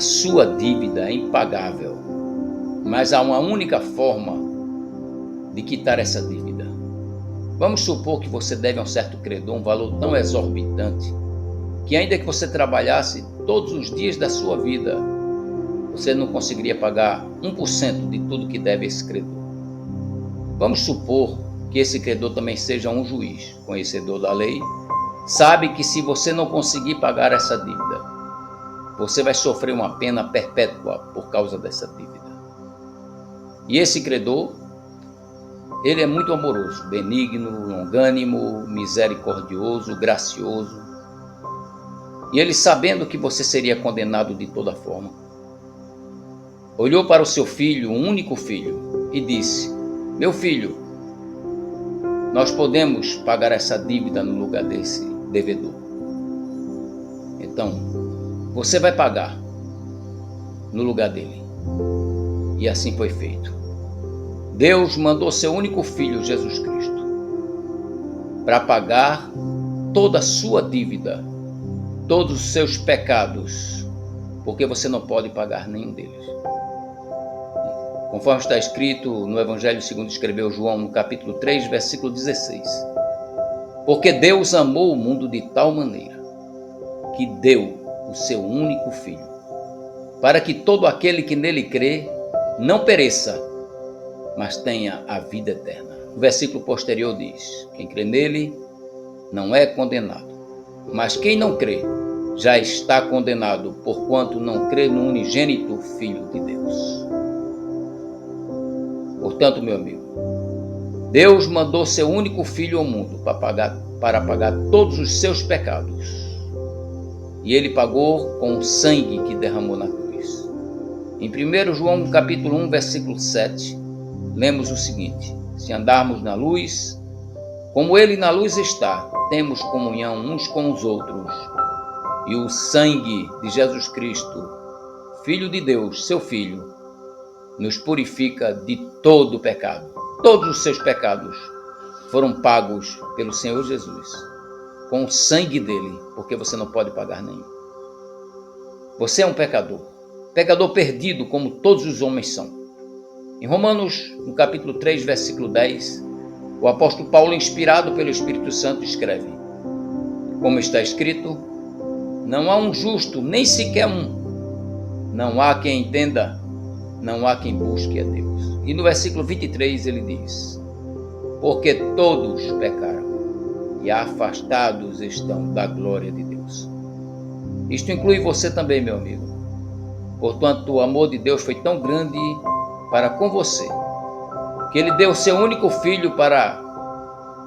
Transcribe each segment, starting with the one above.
sua dívida é impagável, mas há uma única forma de quitar essa dívida. Vamos supor que você deve a um certo credor um valor tão exorbitante que ainda que você trabalhasse todos os dias da sua vida, você não conseguiria pagar 1% de tudo que deve a esse credor. Vamos supor que esse credor também seja um juiz, conhecedor da lei, sabe que se você não conseguir pagar essa dívida, você vai sofrer uma pena perpétua por causa dessa dívida. E esse credor, ele é muito amoroso, benigno, longânimo, misericordioso, gracioso. E ele, sabendo que você seria condenado de toda forma, olhou para o seu filho, um único filho, e disse: meu filho, nós podemos pagar essa dívida no lugar desse devedor. Então, você vai pagar no lugar dele. E assim foi feito. Deus mandou seu único filho, Jesus Cristo, para pagar toda a sua dívida, todos os seus pecados, porque você não pode pagar nenhum deles. Conforme está escrito no Evangelho segundo escreveu João, no capítulo 3, versículo 16. Porque Deus amou o mundo de tal maneira que deu o seu único Filho, para que todo aquele que nele crê não pereça, mas tenha a vida eterna. O versículo posterior diz: quem crê nele não é condenado, mas quem não crê já está condenado, porquanto não crê no unigênito Filho de Deus. Portanto, meu amigo, Deus mandou seu único Filho ao mundo para pagar todos os seus pecados. E ele pagou com o sangue que derramou na cruz. Em 1 João capítulo 1, versículo 7, lemos o seguinte: se andarmos na luz, como ele na luz está, temos comunhão uns com os outros. E o sangue de Jesus Cristo, Filho de Deus, seu Filho, nos purifica de todo o pecado. Todos os seus pecados foram pagos pelo Senhor Jesus, com o sangue dele, porque você não pode pagar nenhum. Você é um pecador perdido, como todos os homens são. Em Romanos, no capítulo 3, versículo 10, o apóstolo Paulo, inspirado pelo Espírito Santo, escreve: como está escrito, não há um justo, nem sequer um. Não há quem entenda, não há quem busque a Deus. E no versículo 23 ele diz: porque todos pecaram e afastados estão da glória de Deus. Isto inclui você também, meu amigo. Portanto, o amor de Deus foi tão grande para com você, que ele deu seu único Filho para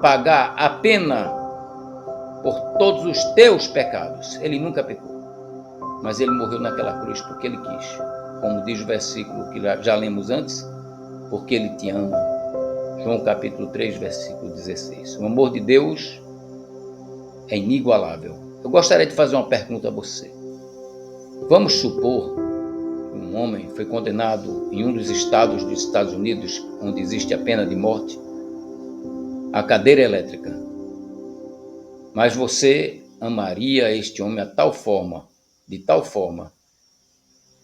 pagar a pena por todos os teus pecados. Ele nunca pecou, mas ele morreu naquela cruz porque ele quis. Como diz o versículo que já lemos antes, porque ele te ama. João capítulo 3, versículo 16. O amor de Deus é inigualável. Eu gostaria de fazer uma pergunta a você. Vamos supor que um homem foi condenado em um dos estados dos Estados Unidos, onde existe a pena de morte, à cadeira elétrica. Mas você amaria este homem de tal forma,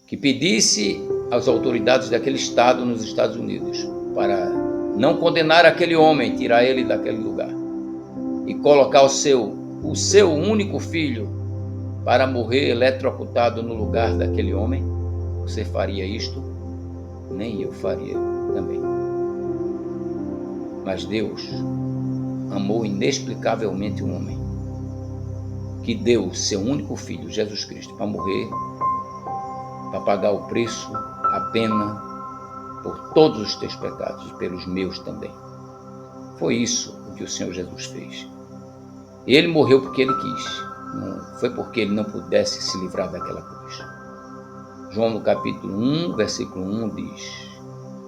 que pedisse às autoridades daquele estado nos Estados Unidos para não condenar aquele homem, tirar ele daquele lugar e colocar o seu único filho para morrer eletrocutado no lugar daquele homem? Você faria isto? Nem eu faria também. Mas Deus amou inexplicavelmente o homem, que deu seu único filho, Jesus Cristo, para morrer, para pagar o preço, a pena por todos os teus pecados e pelos meus também. Foi isso o que o Senhor Jesus fez. Ele morreu porque ele quis, não foi porque ele não pudesse se livrar daquela cruz. João no capítulo 1, versículo 1 diz: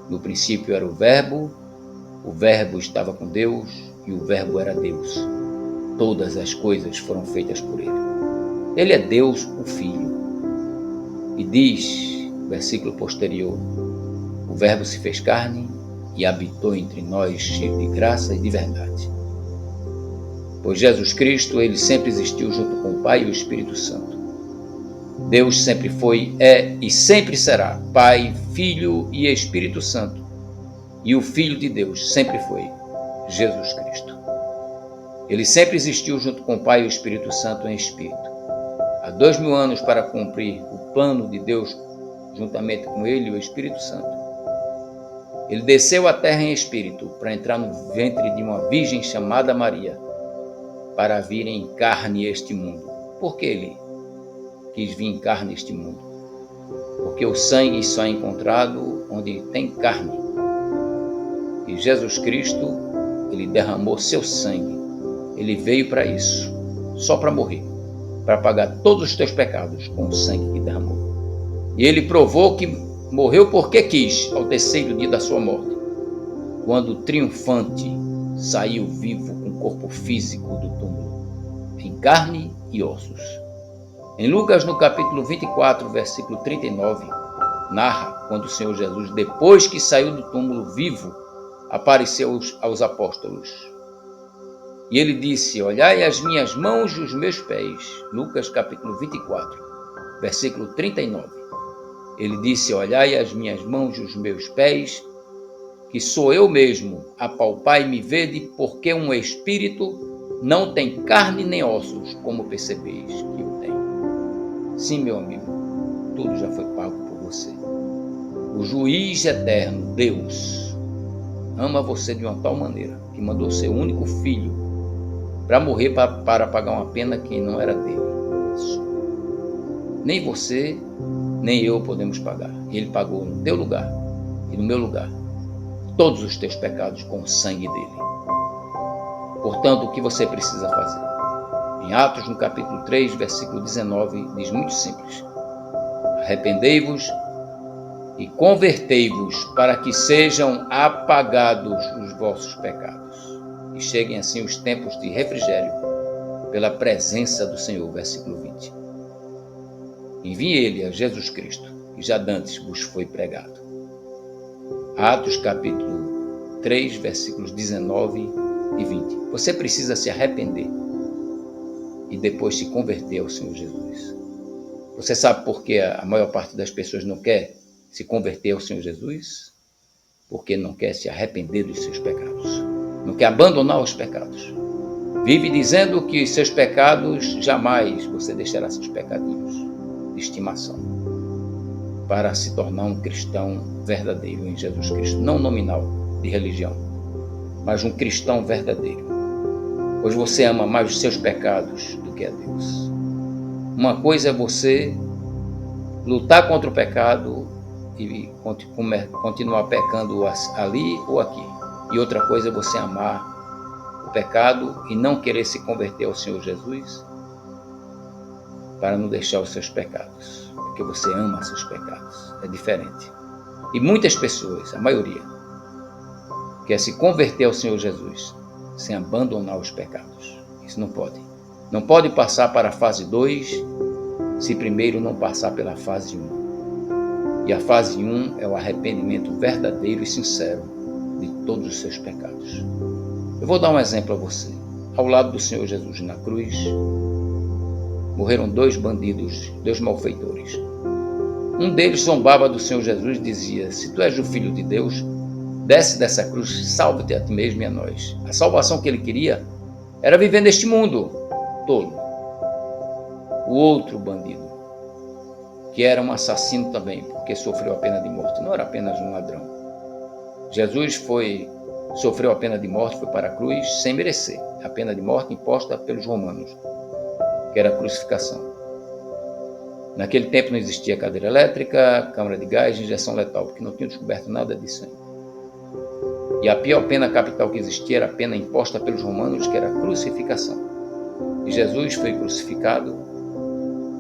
no princípio era o Verbo estava com Deus e o Verbo era Deus. Todas as coisas foram feitas por ele. Ele é Deus, o Filho. E diz, versículo posterior: o Verbo se fez carne e habitou entre nós, cheio de graça e de verdade. Pois Jesus Cristo, ele sempre existiu junto com o Pai e o Espírito Santo. Deus sempre foi, é e sempre será Pai, Filho e Espírito Santo. E o Filho de Deus sempre foi Jesus Cristo. Ele sempre existiu junto com o Pai e o Espírito Santo em espírito. Há 2000 anos para cumprir o plano de Deus juntamente com ele e o Espírito Santo. Ele desceu à terra em espírito para entrar no ventre de uma virgem chamada Maria, para vir em carne este mundo. Por que ele quis vir em carne este mundo? Porque o sangue só é encontrado onde tem carne. E Jesus Cristo, ele derramou seu sangue. Ele veio para isso, só para morrer, para pagar todos os teus pecados com o sangue que derramou. E ele provou que morreu porque quis, ao terceiro dia da sua morte, quando triunfante saiu vivo com o corpo físico do túmulo, em carne e ossos. Em Lucas, no capítulo 24, versículo 39, narra quando o Senhor Jesus, depois que saiu do túmulo vivo, apareceu aos apóstolos. E ele disse: olhai as minhas mãos e os meus pés. Lucas capítulo 24, versículo 39. Ele disse: olhai as minhas mãos e os meus pés, que sou eu mesmo, apalpai e me vede, porque um espírito não tem carne nem ossos, como percebeis que eu tenho. Sim, meu amigo, tudo já foi pago por você. O juiz eterno, Deus, ama você de uma tal maneira que mandou seu único filho para morrer para pagar uma pena que não era dele. Nem você, nem eu podemos pagar. Ele pagou no teu lugar e no meu lugar todos os teus pecados com o sangue dele. Portanto, o que você precisa fazer? Em Atos, no capítulo 3, versículo 19, diz muito simples: arrependei-vos e convertei-vos para que sejam apagados os vossos pecados e cheguem assim os tempos de refrigério pela presença do Senhor. Versículo 20. Envie ele a Jesus Cristo, que já dantes vos foi pregado. Atos capítulo 3, versículos 19 e 20. Você precisa se arrepender e depois se converter ao Senhor Jesus. Você sabe por que a maior parte das pessoas não quer se converter ao Senhor Jesus? Porque não quer se arrepender dos seus pecados. Não quer abandonar os pecados. Vive dizendo que seus pecados, jamais você deixará seus pecadinhos de estimação, para se tornar um cristão verdadeiro em Jesus Cristo. Não nominal de religião, mas um cristão verdadeiro. Pois você ama mais os seus pecados do que a Deus. Uma coisa é você lutar contra o pecado e continuar pecando ali ou aqui. E outra coisa é você amar o pecado e não querer se converter ao Senhor Jesus para não deixar os seus pecados, porque você ama seus pecados. É diferente. E muitas pessoas, a maioria, quer se converter ao Senhor Jesus sem abandonar os pecados. Isso não pode. Não pode passar para a fase 2 se primeiro não passar pela fase 1. E a fase 1 é o arrependimento verdadeiro e sincero de todos os seus pecados. Eu vou dar um exemplo a você. Ao lado do Senhor Jesus na cruz, morreram 2 bandidos, 2 malfeitores. Um deles zombava do Senhor Jesus e dizia: se tu és o Filho de Deus, desce dessa cruz, salva-te a ti mesmo e a nós. A salvação que ele queria era viver neste mundo tolo. O outro bandido, que era um assassino também, porque sofreu a pena de morte, não era apenas um ladrão. Jesus sofreu a pena de morte, foi para a cruz sem merecer. A pena de morte imposta pelos romanos, que era a crucificação. Naquele tempo não existia cadeira elétrica, câmara de gás, injeção letal, porque não tinham descoberto nada disso ainda. E a pior pena capital que existia era a pena imposta pelos romanos, que era a crucificação. E Jesus foi crucificado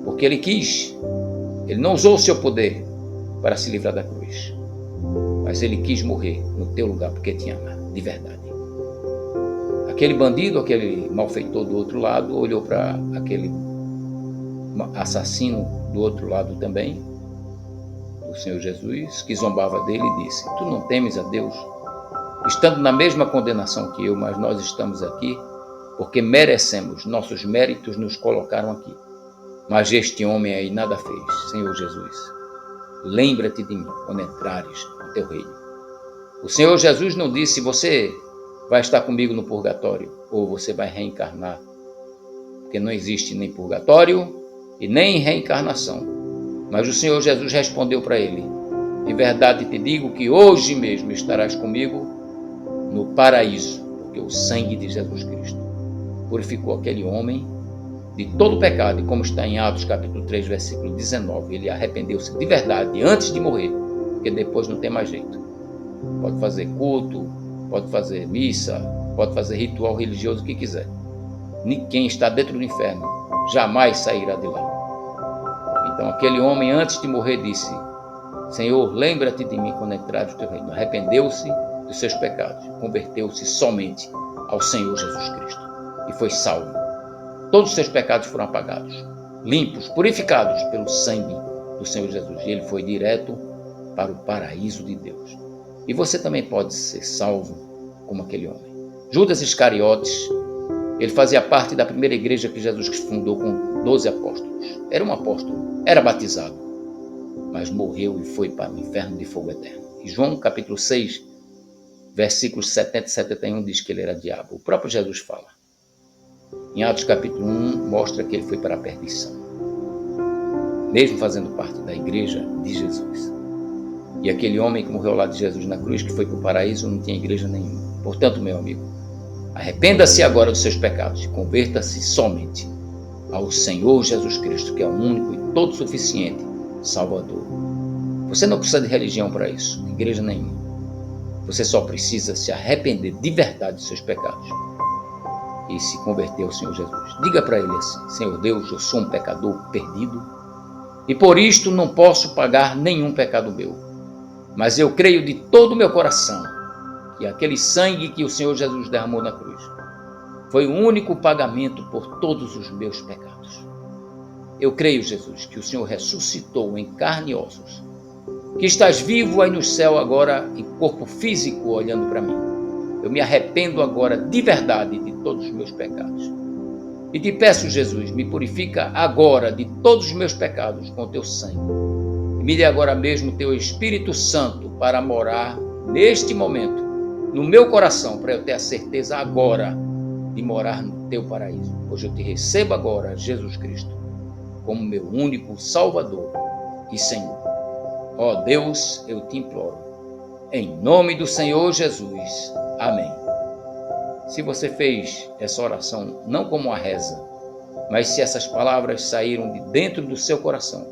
porque ele quis. Ele não usou o seu poder para se livrar da cruz, mas ele quis morrer no teu lugar porque te ama de verdade. Aquele bandido, aquele malfeitor do outro lado, olhou para aquele assassino do outro lado também, o Senhor Jesus, que zombava dele, e disse: tu não temes a Deus, estando na mesma condenação que eu, mas nós estamos aqui porque merecemos, nossos méritos nos colocaram aqui. Mas este homem aí nada fez. Senhor Jesus, lembra-te de mim quando entrares no teu reino. O Senhor Jesus não disse: você vai estar comigo no purgatório ou você vai reencarnar, porque não existe nem purgatório e nem reencarnação. Mas o Senhor Jesus respondeu para ele: em verdade te digo que hoje mesmo estarás comigo no paraíso, porque o sangue de Jesus Cristo purificou aquele homem de todo o pecado, e como está em Atos capítulo 3, versículo 19, ele arrependeu-se de verdade antes de morrer, porque depois não tem mais jeito. Pode fazer culto, pode fazer missa, pode fazer ritual religioso, o que quiser. Quem está dentro do inferno jamais sairá de lá. Então aquele homem antes de morrer disse: Senhor, lembra-te de mim quando entrares no teu reino. Arrependeu-se dos seus pecados, converteu-se somente ao Senhor Jesus Cristo e foi salvo. Todos os seus pecados foram apagados, limpos, purificados pelo sangue do Senhor Jesus. E ele foi direto para o paraíso de Deus. E você também pode ser salvo como aquele homem. Judas Iscariotes, ele fazia parte da primeira igreja que Jesus fundou com 12 apóstolos. Era um apóstolo, era batizado, mas morreu e foi para o inferno de fogo eterno. E João capítulo 6, versículos 70 e 71 diz que ele era diabo. O próprio Jesus fala. Em Atos capítulo 1 mostra que ele foi para a perdição, mesmo fazendo parte da igreja de Jesus. E aquele homem que morreu lá de Jesus na cruz, que foi para o paraíso, não tinha igreja nenhuma. Portanto, meu amigo, arrependa-se agora dos seus pecados e converta-se somente ao Senhor Jesus Cristo, que é o único e todo suficiente Salvador. Você não precisa de religião para isso, igreja nenhuma. Você só precisa se arrepender de verdade dos seus pecados e se converter ao Senhor Jesus. Diga para ele assim: Senhor Deus, eu sou um pecador perdido e por isto não posso pagar nenhum pecado meu. Mas eu creio de todo o meu coração que aquele sangue que o Senhor Jesus derramou na cruz foi o único pagamento por todos os meus pecados. Eu creio, Jesus, que o Senhor ressuscitou em carne e ossos, que estás vivo aí no céu agora em corpo físico olhando para mim. Eu me arrependo agora de verdade de todos os meus pecados. E te peço, Jesus, me purifica agora de todos os meus pecados com o teu sangue. E me dê agora mesmo o teu Espírito Santo para morar neste momento no meu coração, para eu ter a certeza agora de morar no teu paraíso. Pois eu te recebo agora, Jesus Cristo, como meu único Salvador e Senhor. Ó Deus, eu te imploro, em nome do Senhor Jesus. Amém. Se você fez essa oração não como uma reza, mas se essas palavras saíram de dentro do seu coração,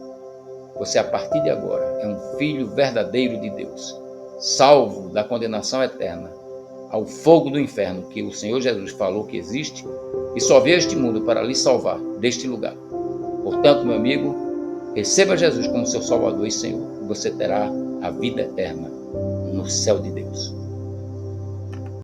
você a partir de agora é um filho verdadeiro de Deus, salvo da condenação eterna ao fogo do inferno que o Senhor Jesus falou que existe e só veio a este mundo para lhe salvar deste lugar. Portanto, meu amigo, receba Jesus como seu Salvador e Senhor, e você terá a vida eterna no céu de Deus.